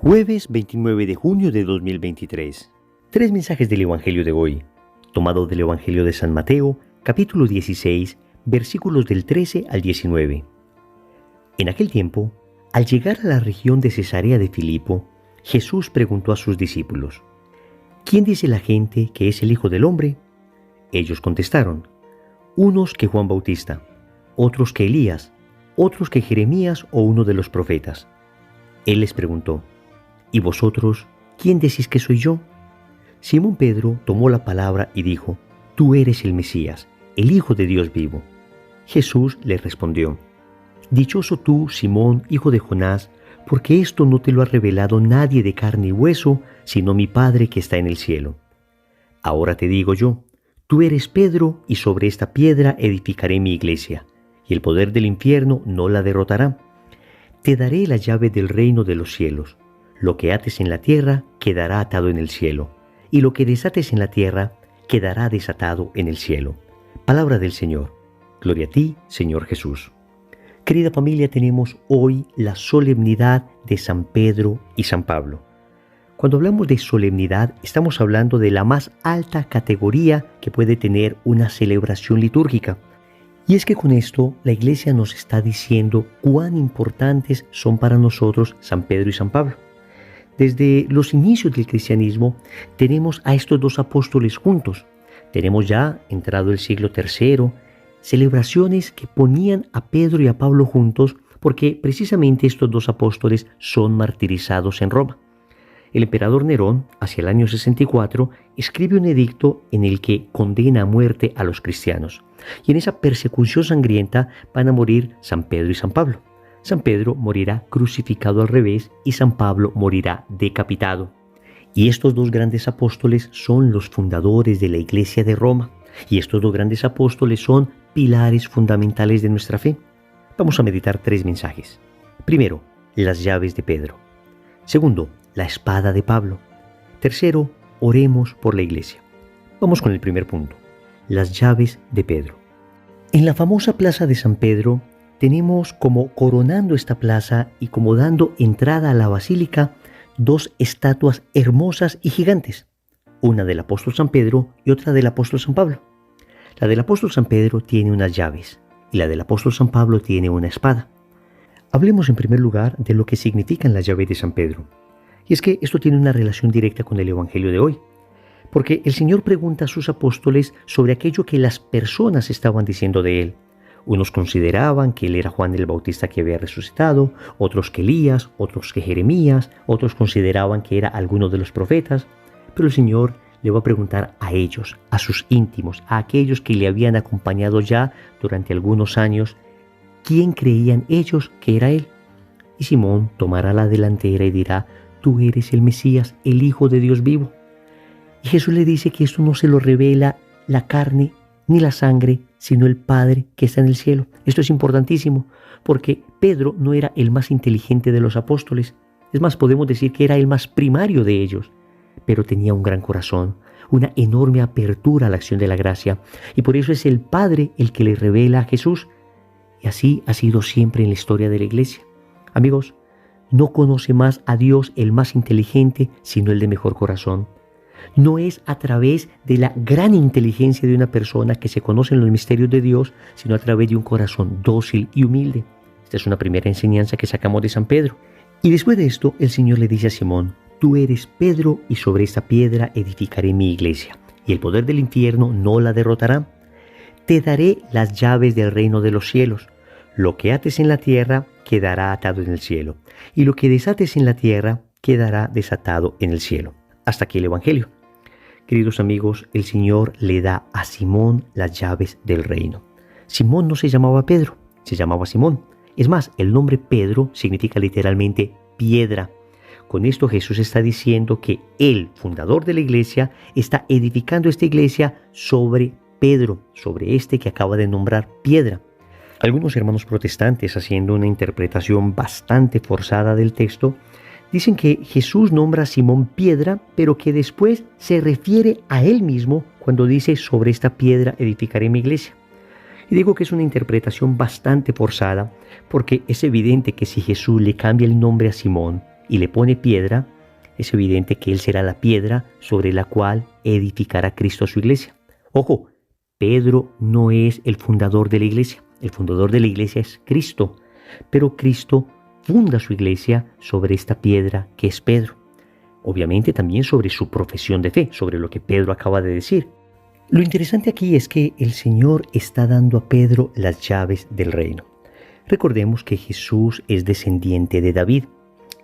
Jueves 29 de junio de 2023. Tres mensajes del Evangelio de hoy, tomado del Evangelio de San Mateo, capítulo 16, versículos del 13 al 19. En aquel tiempo, al llegar a la región de Cesarea de Filipo, Jesús preguntó a sus discípulos: ¿Quién dice la gente que es el Hijo del Hombre? Ellos contestaron: unos que Juan Bautista, otros que Elías, otros que Jeremías o uno de los profetas. Él les preguntó: ¿y vosotros, quién decís que soy yo? Simón Pedro tomó la palabra y dijo: Tú eres el Mesías, el Hijo de Dios vivo. Jesús le respondió: Dichoso tú, Simón, hijo de Jonás, porque esto no te lo ha revelado nadie de carne y hueso, sino mi Padre que está en el cielo. Ahora te digo yo, tú eres Pedro, y sobre esta piedra edificaré mi iglesia, y el poder del infierno no la derrotará. Te daré la llave del reino de los cielos. Lo que ates en la tierra quedará atado en el cielo, y lo que desates en la tierra quedará desatado en el cielo. Palabra del Señor. Gloria a ti, Señor Jesús. Querida familia, tenemos hoy la solemnidad de San Pedro y San Pablo. Cuando hablamos de solemnidad, estamos hablando de la más alta categoría que puede tener una celebración litúrgica. Y es que con esto la Iglesia nos está diciendo cuán importantes son para nosotros San Pedro y San Pablo. Desde los inicios del cristianismo tenemos a estos dos apóstoles juntos. Tenemos ya, entrado el siglo III, celebraciones que ponían a Pedro y a Pablo juntos porque precisamente estos dos apóstoles son martirizados en Roma. El emperador Nerón, hacia el año 64, escribe un edicto en el que condena a muerte a los cristianos. Y en esa persecución sangrienta van a morir San Pedro y San Pablo. San Pedro morirá crucificado al revés y San Pablo morirá decapitado. Y estos dos grandes apóstoles son los fundadores de la Iglesia de Roma. Y estos dos grandes apóstoles son pilares fundamentales de nuestra fe. Vamos a meditar tres mensajes. Primero, las llaves de Pedro. Segundo, la espada de Pablo. Tercero, oremos por la Iglesia. Vamos con el primer punto, las llaves de Pedro. En la famosa plaza de San Pedro, tenemos como coronando esta plaza y como dando entrada a la basílica dos estatuas hermosas y gigantes, una del apóstol San Pedro y otra del apóstol San Pablo. La del apóstol San Pedro tiene unas llaves y la del apóstol San Pablo tiene una espada. Hablemos en primer lugar de lo que significan las llaves de San Pedro. Y es que esto tiene una relación directa con el Evangelio de hoy, porque el Señor pregunta a sus apóstoles sobre aquello que las personas estaban diciendo de Él. Unos consideraban que Él era Juan el Bautista que había resucitado, otros que Elías, otros que Jeremías, otros consideraban que era alguno de los profetas. Pero el Señor le va a preguntar a ellos, a sus íntimos, a aquellos que le habían acompañado ya durante algunos años, ¿quién creían ellos que era Él? Y Simón tomará la delantera y dirá: Tú eres el Mesías, el Hijo de Dios vivo. Y Jesús le dice que esto no se lo revela la carne ni la sangre, sino el Padre que está en el cielo. Esto es importantísimo, porque Pedro no era el más inteligente de los apóstoles. Es más, podemos decir que era el más primario de ellos, pero tenía un gran corazón, una enorme apertura a la acción de la gracia, y por eso es el Padre el que le revela a Jesús. Y así ha sido siempre en la historia de la Iglesia. Amigos, no conoce más a Dios el más inteligente, sino el de mejor corazón. No es a través de la gran inteligencia de una persona que se conocen los misterios de Dios, sino a través de un corazón dócil y humilde. Esta es una primera enseñanza que sacamos de San Pedro. Y después de esto, el Señor le dice a Simón: Tú eres Pedro, y sobre esta piedra edificaré mi iglesia, y el poder del infierno no la derrotará. Te daré las llaves del reino de los cielos. Lo que ates en la tierra quedará atado en el cielo, y lo que desates en la tierra quedará desatado en el cielo. Hasta aquí el Evangelio. Queridos amigos, el Señor le da a Simón las llaves del reino. Simón no se llamaba Pedro, se llamaba Simón. Es más, el nombre Pedro significa literalmente piedra. Con esto Jesús está diciendo que el fundador de la iglesia está edificando esta iglesia sobre Pedro, sobre este que acaba de nombrar piedra. Algunos hermanos protestantes, haciendo una interpretación bastante forzada del texto, dicen que Jesús nombra a Simón piedra, pero que después se refiere a él mismo cuando dice: sobre esta piedra edificaré mi iglesia. Y digo que es una interpretación bastante forzada, porque es evidente que si Jesús le cambia el nombre a Simón y le pone piedra, es evidente que él será la piedra sobre la cual edificará Cristo su iglesia. Ojo, Pedro no es el fundador de la iglesia. El fundador de la iglesia es Cristo, pero Cristo funda su iglesia sobre esta piedra que es Pedro. Obviamente también sobre su profesión de fe, sobre lo que Pedro acaba de decir. Lo interesante aquí es que el Señor está dando a Pedro las llaves del reino. Recordemos que Jesús es descendiente de David.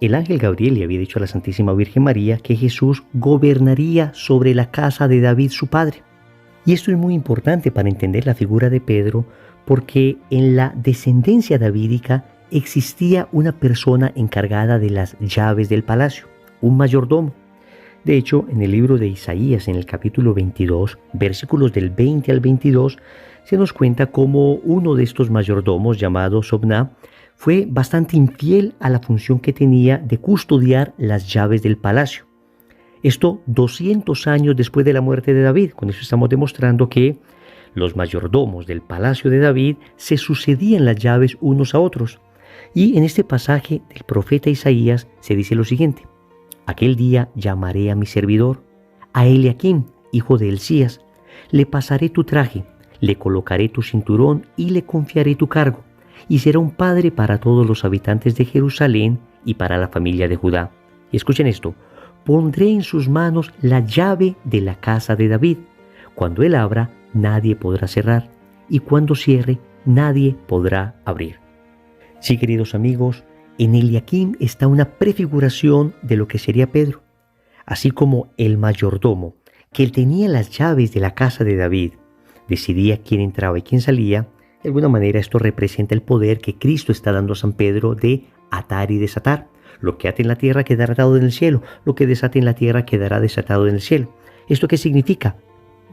El ángel Gabriel le había dicho a la Santísima Virgen María que Jesús gobernaría sobre la casa de David, su padre. Y esto es muy importante para entender la figura de Pedro, porque en la descendencia davídica existía una persona encargada de las llaves del palacio, un mayordomo. De hecho, en el libro de Isaías, en el capítulo 22, versículos del 20 al 22, se nos cuenta cómo uno de estos mayordomos, llamado Sobná, fue bastante infiel a la función que tenía de custodiar las llaves del palacio. Esto 200 años después de la muerte de David. Con eso estamos demostrando que los mayordomos del palacio de David se sucedían las llaves unos a otros. Y en este pasaje del profeta Isaías se dice lo siguiente: aquel día llamaré a mi servidor, a Eliaquim, hijo de Hilcías, le pasaré tu traje, le colocaré tu cinturón y le confiaré tu cargo, y será un padre para todos los habitantes de Jerusalén y para la familia de Judá. Y escuchen esto: pondré en sus manos la llave de la casa de David. Cuando él abra, nadie podrá cerrar, y cuando cierre, nadie podrá abrir. Sí, queridos amigos, en Eliaquim está una prefiguración de lo que sería Pedro. Así como el mayordomo, que él tenía las llaves de la casa de David, decidía quién entraba y quién salía, de alguna manera esto representa el poder que Cristo está dando a San Pedro de atar y desatar. Lo que ate en la tierra quedará atado en el cielo, lo que desate en la tierra quedará desatado en el cielo. ¿Esto qué significa?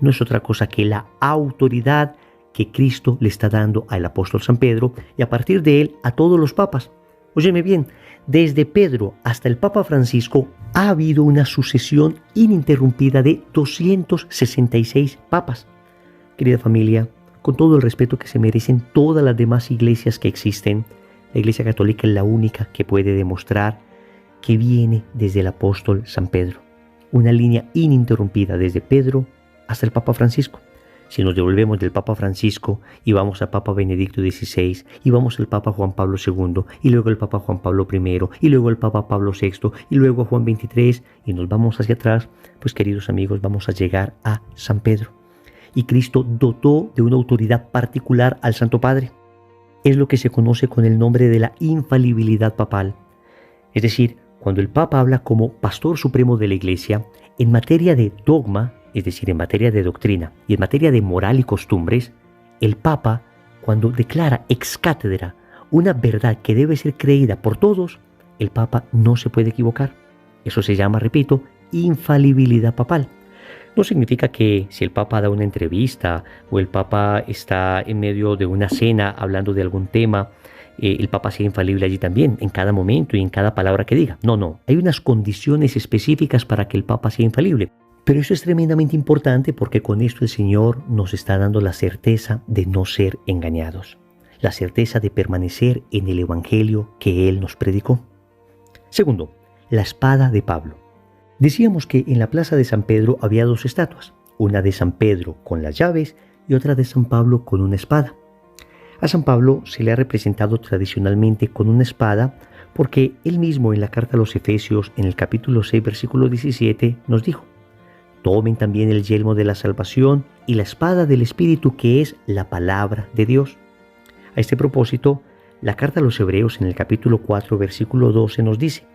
No es otra cosa que la autoridad que Cristo le está dando al apóstol San Pedro y a partir de él a todos los papas. Óyeme bien, desde Pedro hasta el Papa Francisco ha habido una sucesión ininterrumpida de 266 papas. Querida familia, con todo el respeto que se merecen todas las demás iglesias que existen, la Iglesia Católica es la única que puede demostrar que viene desde el apóstol San Pedro. Una línea ininterrumpida desde Pedro hasta el Papa Francisco. Si nos devolvemos del Papa Francisco y vamos al Papa Benedicto XVI, y vamos al Papa Juan Pablo II, y luego al Papa Juan Pablo I, y luego al Papa Pablo VI, y luego a Juan XXIII, y nos vamos hacia atrás, pues queridos amigos, vamos a llegar a San Pedro. Y Cristo dotó de una autoridad particular al Santo Padre. Es lo que se conoce con el nombre de la infalibilidad papal. Es decir, cuando el Papa habla como pastor supremo de la Iglesia, en materia de dogma, es decir, en materia de doctrina y en materia de moral y costumbres, el Papa, cuando declara ex cátedra una verdad que debe ser creída por todos, el Papa no se puede equivocar. Eso se llama, repito, infalibilidad papal. No significa que si el Papa da una entrevista o el Papa está en medio de una cena hablando de algún tema, el Papa sea infalible allí también, en cada momento y en cada palabra que diga. No. Hay unas condiciones específicas para que el Papa sea infalible. Pero eso es tremendamente importante porque con esto el Señor nos está dando la certeza de no ser engañados. La certeza de permanecer en el Evangelio que Él nos predicó. Segundo, la espada de Pablo. Decíamos que en la plaza de San Pedro había dos estatuas, una de San Pedro con las llaves y otra de San Pablo con una espada. A San Pablo se le ha representado tradicionalmente con una espada porque él mismo en la carta a los Efesios, en el capítulo 6, versículo 17, nos dijo: tomen también el yelmo de la salvación y la espada del Espíritu, que es la palabra de Dios. A este propósito, la carta a los Hebreos en el capítulo 4, versículo 12 nos dice: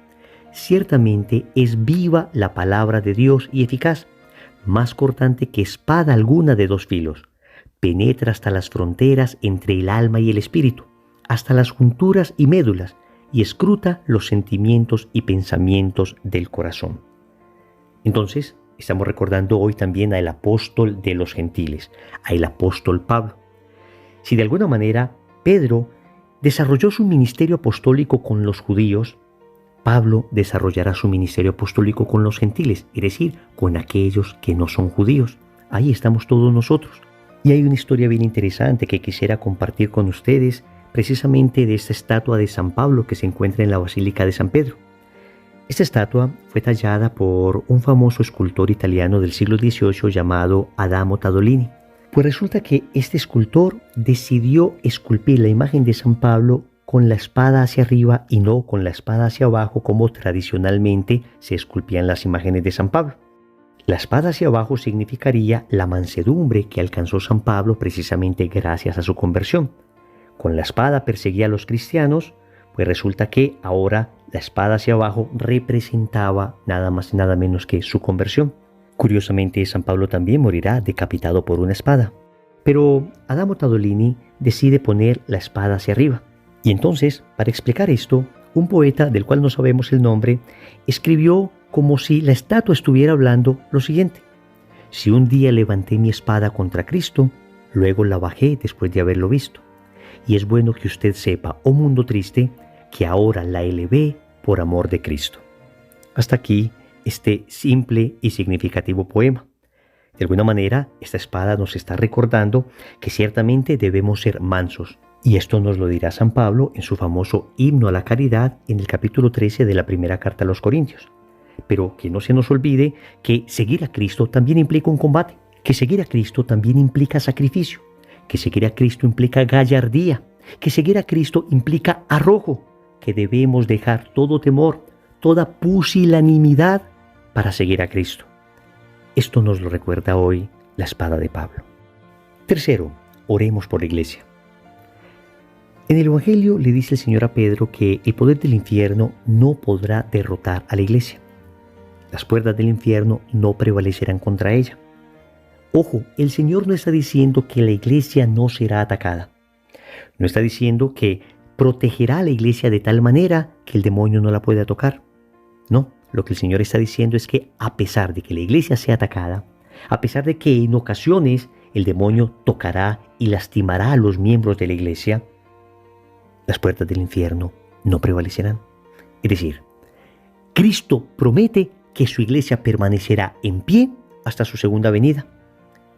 ciertamente es viva la palabra de Dios y eficaz, más cortante que espada alguna de dos filos, penetra hasta las fronteras entre el alma y el espíritu, hasta las junturas y médulas, y escruta los sentimientos y pensamientos del corazón. Entonces, estamos recordando hoy también al apóstol de los gentiles, al apóstol Pablo. Si de alguna manera Pedro desarrolló su ministerio apostólico con los judíos, Pablo desarrollará su ministerio apostólico con los gentiles, es decir, con aquellos que no son judíos. Ahí estamos todos nosotros. Y hay una historia bien interesante que quisiera compartir con ustedes, precisamente de esta estatua de San Pablo que se encuentra en la Basílica de San Pedro. Esta estatua fue tallada por un famoso escultor italiano del siglo XVIII llamado Adamo Tadolini. Pues resulta que este escultor decidió esculpir la imagen de San Pablo con la espada hacia arriba y no con la espada hacia abajo como tradicionalmente se esculpían las imágenes de San Pablo. La espada hacia abajo significaría la mansedumbre que alcanzó San Pablo precisamente gracias a su conversión. Con la espada perseguía a los cristianos, pues resulta que ahora la espada hacia abajo representaba nada más y nada menos que su conversión. Curiosamente, San Pablo también morirá decapitado por una espada. Pero Adamo Tadolini decide poner la espada hacia arriba. Y entonces, para explicar esto, un poeta del cual no sabemos el nombre, escribió como si la estatua estuviera hablando lo siguiente: si un día levanté mi espada contra Cristo, luego la bajé después de haberlo visto. Y es bueno que usted sepa, oh mundo triste, que ahora la elevé por amor de Cristo. Hasta aquí este simple y significativo poema. De alguna manera, esta espada nos está recordando que ciertamente debemos ser mansos. Y esto nos lo dirá San Pablo en su famoso Himno a la Caridad en el capítulo 13 de la primera carta a los Corintios. Pero que no se nos olvide que seguir a Cristo también implica un combate, que seguir a Cristo también implica sacrificio, que seguir a Cristo implica gallardía, que seguir a Cristo implica arrojo, que debemos dejar todo temor, toda pusilanimidad para seguir a Cristo. Esto nos lo recuerda hoy la espada de Pablo. Tercero, oremos por la iglesia. En el Evangelio le dice el Señor a Pedro que el poder del infierno no podrá derrotar a la iglesia. Las puertas del infierno no prevalecerán contra ella. Ojo, el Señor no está diciendo que la iglesia no será atacada. No está diciendo que protegerá a la iglesia de tal manera que el demonio no la pueda tocar. No, lo que el Señor está diciendo es que a pesar de que la iglesia sea atacada, a pesar de que en ocasiones el demonio tocará y lastimará a los miembros de la iglesia, las puertas del infierno no prevalecerán. Es decir, Cristo promete que su iglesia permanecerá en pie hasta su segunda venida.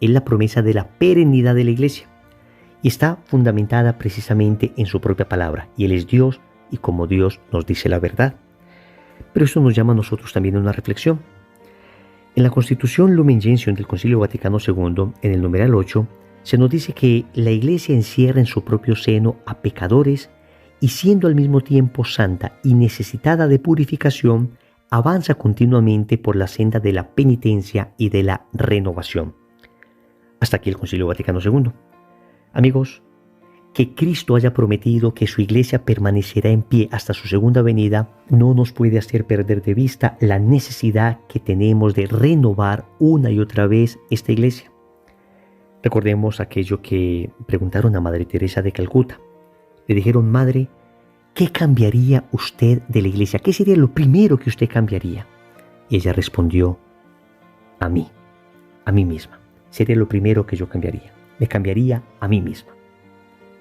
Es la promesa de la perennidad de la iglesia y está fundamentada precisamente en su propia palabra. Y Él es Dios y como Dios nos dice la verdad. Pero esto nos llama a nosotros también a una reflexión. En la Constitución Lumen Gentium del Concilio Vaticano II, en el numeral 8, se nos dice que la iglesia encierra en su propio seno a pecadores y siendo al mismo tiempo santa y necesitada de purificación, avanza continuamente por la senda de la penitencia y de la renovación. Hasta aquí el Concilio Vaticano II. Amigos, que Cristo haya prometido que su iglesia permanecerá en pie hasta su segunda venida no nos puede hacer perder de vista la necesidad que tenemos de renovar una y otra vez esta iglesia. Recordemos aquello que preguntaron a Madre Teresa de Calcuta. Le dijeron: Madre, ¿qué cambiaría usted de la iglesia? ¿Qué sería lo primero que usted cambiaría? Y ella respondió: a mí misma. Sería lo primero que yo cambiaría. Me cambiaría a mí misma.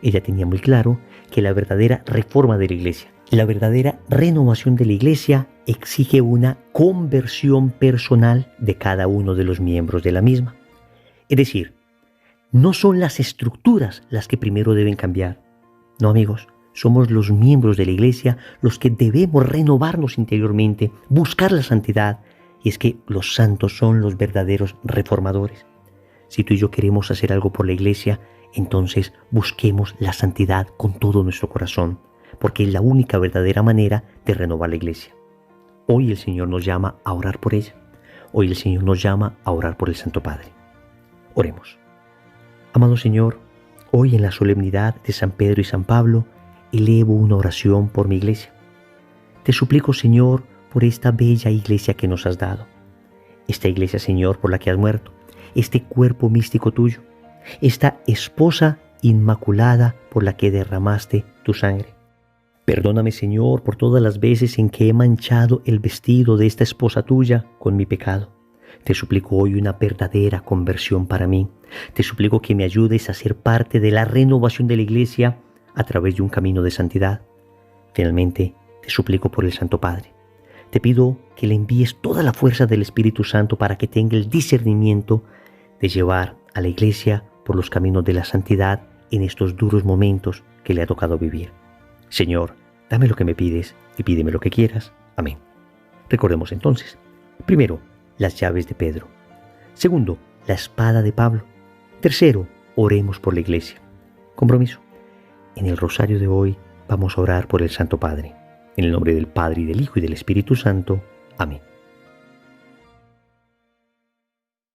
Ella tenía muy claro que la verdadera reforma de la iglesia, la verdadera renovación de la iglesia exige una conversión personal de cada uno de los miembros de la misma. Es decir, no son las estructuras las que primero deben cambiar. No, amigos, somos los miembros de la iglesia los que debemos renovarnos interiormente, buscar la santidad. Y es que los santos son los verdaderos reformadores. Si tú y yo queremos hacer algo por la iglesia, entonces busquemos la santidad con todo nuestro corazón, porque es la única verdadera manera de renovar la iglesia. Hoy el Señor nos llama a orar por ella. Hoy el Señor nos llama a orar por el Santo Padre. Oremos. Amado Señor, hoy en la solemnidad de San Pedro y San Pablo, elevo una oración por mi iglesia. Te suplico, Señor, por esta bella iglesia que nos has dado. Esta iglesia, Señor, por la que has muerto. Este cuerpo místico tuyo. Esta esposa inmaculada por la que derramaste tu sangre. Perdóname, Señor, por todas las veces en que he manchado el vestido de esta esposa tuya con mi pecado. Te suplico hoy una verdadera conversión para mí. Te suplico que me ayudes a ser parte de la renovación de la iglesia a través de un camino de santidad. Finalmente, te suplico por el Santo Padre. Te pido que le envíes toda la fuerza del Espíritu Santo para que tenga el discernimiento de llevar a la iglesia por los caminos de la santidad en estos duros momentos que le ha tocado vivir. Señor, dame lo que me pides y pídeme lo que quieras. Amén. Recordemos entonces. Primero, las llaves de Pedro. Segundo, la espada de Pablo. Tercero, oremos por la iglesia. Compromiso. En el rosario de hoy vamos a orar por el Santo Padre. En el nombre del Padre, y del Hijo, y del Espíritu Santo. Amén.